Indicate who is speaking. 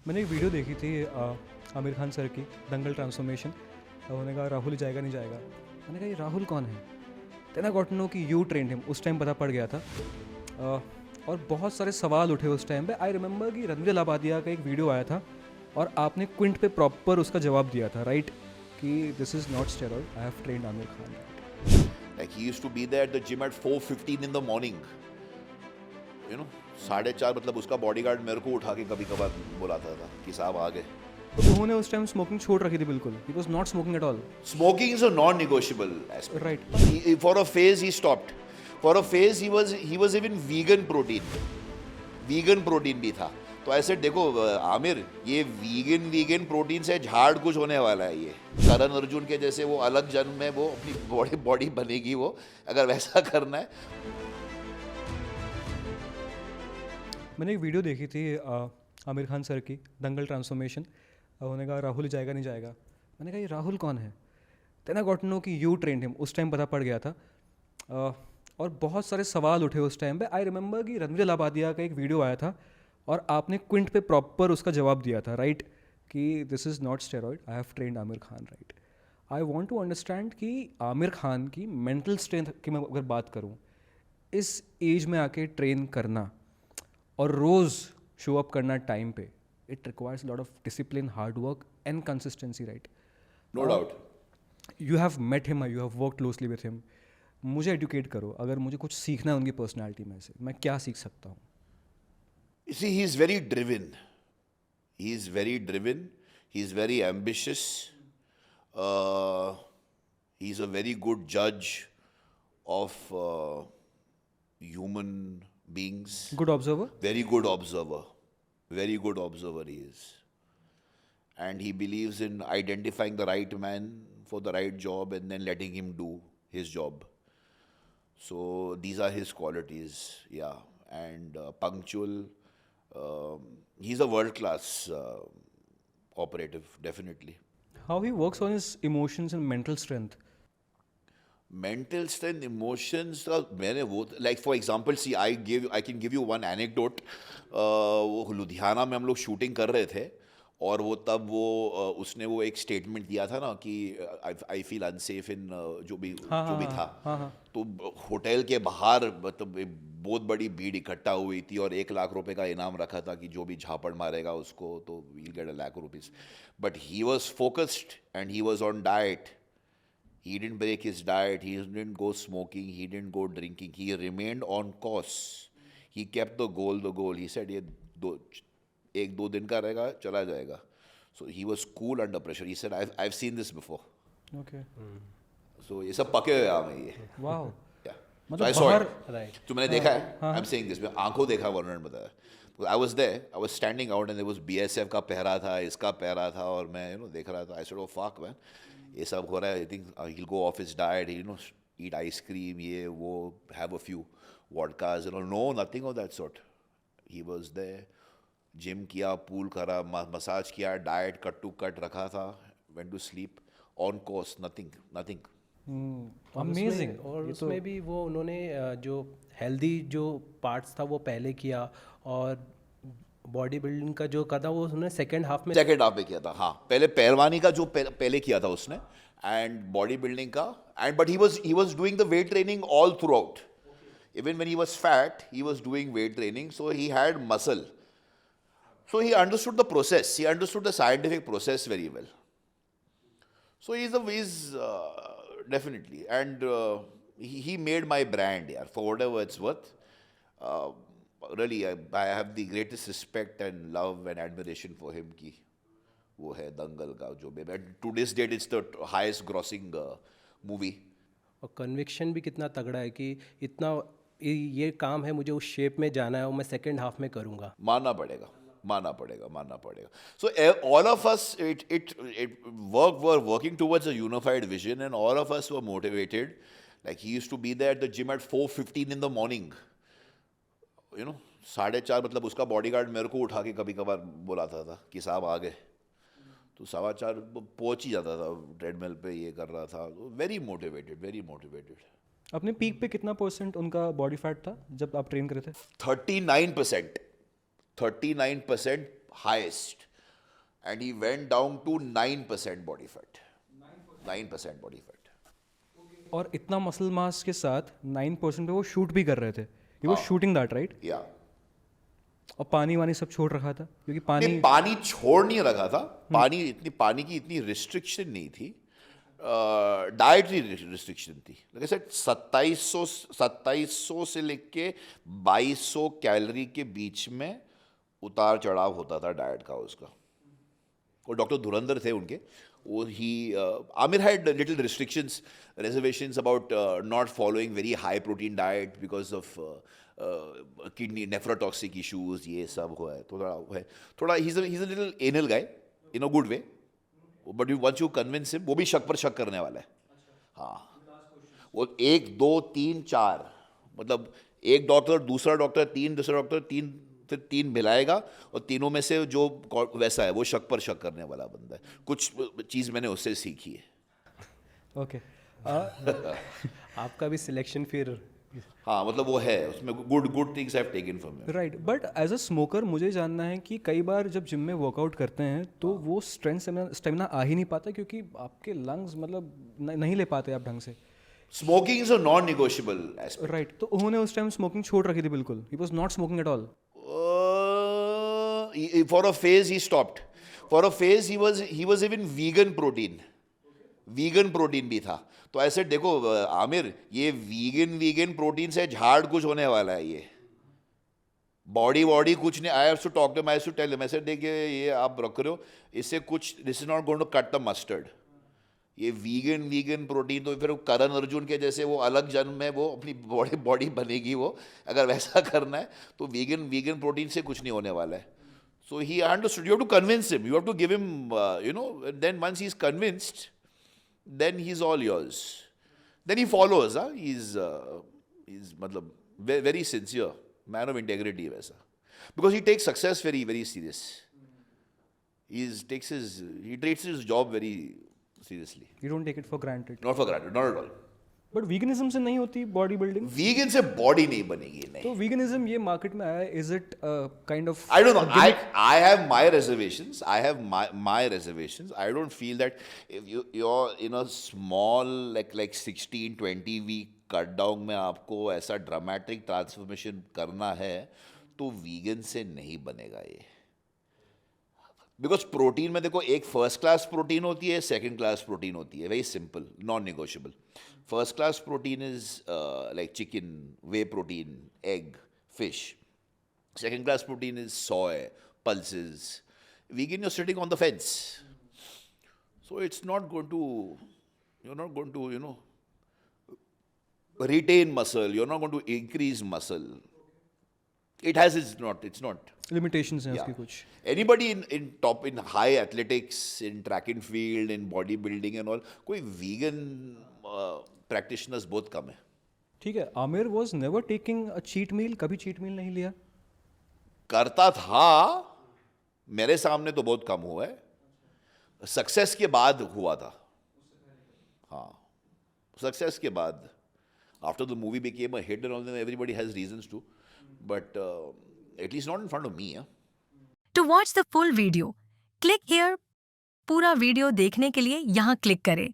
Speaker 1: मैंने एक वीडियो देखी थी आमिर खान सर की दंगल ट्रांसफॉर्मेशन। उन्होंने कहा राहुल जाएगा नहीं जाएगा। मैंने कहा ये राहुल कौन है? Then I got to know कि यू ट्रेंड हिम। उस टाइम पता पड़ गया था। और बहुत सारे सवाल उठे उस टाइम पे। आई रिमेंबर कि रणवीर लाबादिया का एक वीडियो आया था और आपने क्विंट पे प्रॉपर उसका जवाब दिया था, राइट? कि this is not steroid, I have trained Aamir Khan.
Speaker 2: Like he used to be there at the gym at 4:15 in the morning. You know, 4:30 मतलब उसका बॉडीगार्ड मेरे को उठा के कभी कभार बुलाता था कि साहब आ गए.
Speaker 1: तो उन्होंने उस टाइम स्मोकिंग छोड़ रखी थी बिल्कुल. He was not smoking at all.
Speaker 2: Smoking is a non-negotiable aspect.
Speaker 1: Right.
Speaker 2: For a phase he stopped. For a phase he was even vegan protein. Vegan protein भी था. तो ऐसे देखो आमिर, ये वीगन प्रोटीन से झाड़ कुछ होने वाला है. ये करण अर्जुन के जैसे वो अलग जन्म में वो अपनी बॉडी बनेगी. वो अगर वैसा करना है.
Speaker 1: मैंने एक वीडियो देखी थी आमिर खान सर की दंगल ट्रांसफॉर्मेशन. उन्होंने कहा राहुल जाएगा नहीं जाएगा. मैंने कहा ये राहुल कौन है? Then I got to know कि यू ट्रेंड हिम. उस टाइम पता पड़ गया था. और बहुत सारे सवाल उठे उस टाइम पे. आई रिमेंबर कि रणवीर लाबादिया का एक वीडियो आया था और आपने क्विंट पे प्रॉपर उसका जवाब दिया था, राइट? कि this is not steroid, I have trained Aamir Khan, right? I want to understand कि आमिर खान की मेंटल स्ट्रेंथ की मैं अगर बात करूँ, इस एज में आके ट्रेन करना और रोज़ शो अप करना टाइम पे, it requires lot of discipline, hard work and consistency, right?
Speaker 2: No doubt.
Speaker 1: You have met him, you have work closely with him. मुझे एडुकेट करो, अगर मुझे कुछ सीखना है उनकी पर्सनैलिटी में से, मैं क्या सीख सकता हूँ?
Speaker 2: You see, he's very driven. He's very driven. He's very ambitious. He's a very good judge of human beings.
Speaker 1: Good observer.
Speaker 2: Very good observer. Very good observer he is. And he believes in identifying the right man for the right job and then letting him do his job. So these are his qualities, yeah. And punctual. He's a world-class operative, definitely.
Speaker 1: How he works on his emotions and mental strength.
Speaker 2: Mental strength, emotions. मैंने वो like for example, see, I can give you one anecdote. वो लुधियाना में हम लोग shooting कर रहे थे और वो तब वो उसने वो एक स्टेटमेंट दिया था ना कि आई फील अनसेफ इन जो भी था. तो होटल के बाहर मतलब बहुत बड़ी भीड़ इकट्ठा हुई थी और 1 लाख रुपए का इनाम रखा था कि जो भी झापड़ मारेगा उसको तो we'll get $1 lakh. But he was focused and he was on diet. He didn't break his diet. He didn't go smoking. He didn't go drinking. He remained on course. He kept the goal. He said, ये 1-2 दिन का रहेगा, चला जाएगा. So he was cool under pressure. He said, I've seen this before.
Speaker 1: Okay.
Speaker 2: So ये सब पके हुए आम है ये.
Speaker 1: Wow.
Speaker 2: Yeah. So
Speaker 1: मतलब
Speaker 2: I saw
Speaker 1: बाहर.
Speaker 2: it.
Speaker 3: Right.
Speaker 2: तो मैंने देखा है. I'm saying this. मैं आंखों देखा वरुण ने बताया. I was there. I was standing out and there was BSF का पहरा था, इसका पहरा था और मैं देख रहा था. I said, oh fuck man. ये सब हो रहा है. I think he'll go off his diet. Eat ice cream. ये वो have a few vodkas. No, nothing of that sort. He was there. Gym किया, pool करा, मसाज किया, diet cut to cut रखा था. Went to sleep. On course. Nothing.
Speaker 1: Amazing.
Speaker 3: और उसमें भी वो उन्होंने जो हेल्दी जो पार्ट्स था वो पहले किया और बॉडी बिल्डिंग का जो था वो उन्होंने सेकेंड हाफ में
Speaker 2: किया था. हाँ, पहले पहलवानी का जो पहले किया था उसने एंड बॉडी बिल्डिंग का and but he was doing the weight training all through out. Even when he was fat he was doing weight training. So he had muscle. So he understood the process. He understood the scientific process very well. So he's definitely, and he made my brand, yeah, for whatever it's worth. Really, I have the greatest respect and love and admiration for him. कि वो है दंगल का जो भी. To this date, it's the highest grossing movie.
Speaker 3: और conviction भी कितना तगड़ा है कि इतना ये काम है, मुझे उस शेप में जाना है और मैं सेकेंड हाफ में करूँगा.
Speaker 2: मानना पड़ेगा. So all of us, we're working towards a unified vision, and all of us were motivated. Like he used to be there at the gym at 4:15 in the morning. 4:30 मतलब उसका bodyguard मेरे को उठा के कभी कभार बुलाता था कि साहब आ गए. तो 4:15 पहुंच ही जाता था ट्रेडमिल पे. ये कर रहा था. Very motivated.
Speaker 1: अपने पीक पे कितना % उनका बॉडी फैट था जब आप ट्रेन कर रहे थे?
Speaker 2: 39%. 39% highest. and he went down to 9% body fat. 9% body fat.
Speaker 1: और इतना मसल मास के साथ 9% पे वो शूट भी कर रहे थे, he was shooting that right.
Speaker 2: Yeah.
Speaker 1: और पानी वानी सब छोड़ रखा था क्योंकि पानी
Speaker 2: नहीं, पानी छोड़ नहीं रखा था। पानी की इतनी रिस्ट्रिक्शन नहीं थी, डाइटरी रिस्ट्रिक्शन थी। लाइक आई सेड 2700 से लेके 2200 कैलोरी के बीच में उतार चढ़ाव होता था डाइट का उसका। वो डॉक्टर धुरंधर थे उनके, वो ही Aamir had little restrictions, reservations about not following very high protein diet because of kidney nephrotoxic issues, ये सब हुआ है। थोड़ा he's a little anal guy in a good way, but once you convince him, वो भी शक पर शक करने वाला है। हाँ, वो 1 2 3 4 मतलब एक डॉक्टर दूसरा डॉक्टर दूसरा डॉक्टर फिर 3 मिलाएगा और तीनों में से जो वैसा है वो शक पर शक करने वाला बंदा है। कुछ चीज़ मैंने उससे सीखी है।
Speaker 1: ओके
Speaker 3: आपका भी सिलेक्शन फिर
Speaker 2: हाँ, मतलब वो है उसमें good things I have taken from him.
Speaker 1: Right, but as a smoker मुझे जानना है कि कई बार जब जिम में वर्कआउट करते हैं तो वो स्ट्रेंथ स्टेमिना आ ही नहीं पाता क्योंकि आपके लंग्स मतलब नहीं ले पाते आप ढंग से।
Speaker 2: Smoking is a non negotiable aspect.
Speaker 1: Right, तो उन्होंने उस टाइम स्मोकिंग छोड़ रखी थी बिल्कुल, he was not smoking at all.
Speaker 2: For a phase he stopped, for a phase he was even vegan protein भी था। तो ऐसे देखो आमिर, ये वीगन प्रोटीन से झाड़ कुछ होने वाला है। ये बॉडी कुछ नहीं। I have to talk to, I have to tell him, ऐसे देखिए ये आप रख रहे हो, इससे कुछ, this is not going to cut the mustard. ये वीगन प्रोटीन तो फिर करण अर्जुन के जैसे वो अलग जन्म में वो अपनी बॉडी बनेगी। वो अगर वैसा करना है तो वीगन प्रोटीन से कुछ नहीं होने वाला है। So he understood, you have to convince him, you have to give him then once he is convinced, then he's all yours. Then he follows, he's मतलब very sincere, man of integrity वैसा, because he takes success very very serious. He treats his job very seriously.
Speaker 1: You don't take it for granted.
Speaker 2: Not for granted, not at all.
Speaker 1: But veganism से नहीं होती body building.
Speaker 2: Vegan से body नहीं बनेगी, नहीं।
Speaker 1: तो veganism ये market में आया, is it kind of,
Speaker 2: I don't know. I have my reservations. I have my reservations. I don't feel that if you're in a small like 16-20 week cut down में आपको ऐसा dramatic transformation करना है तो vegan से नहीं बनेगा ये। बिकॉज प्रोटीन में देखो, एक फर्स्ट क्लास प्रोटीन होती है, सेकंड क्लास प्रोटीन होती है, very simple, non negotiable. First class protein is like chicken, way protein, egg, fish. Second class protein is soy, pulses. Vegan, you're sitting on the fence. So it's not going to, you're not going to, retain muscle, you're not going to increase muscle. It has it's not.
Speaker 1: Limitations हैं
Speaker 2: Yeah.
Speaker 1: उसकी कुछ।
Speaker 2: Anybody in high athletics, in track and field, in bodybuilding and all, कोई vegan practitioners बहुत कम है।
Speaker 1: ठीक है, Aamir was never taking a cheat meal, कभी cheat मील नहीं लिया।
Speaker 2: करता था, मेरे सामने तो बहुत कम हुआ है। सक्सेस के बाद हुआ था। हाँ, सक्सेस के बाद, after the movie became a hit and all, then everybody has reasons to, but at least not in front of me.
Speaker 4: To watch the full video, click here. पूरा वीडियो देखने के लिए यहाँ क्लिक करें।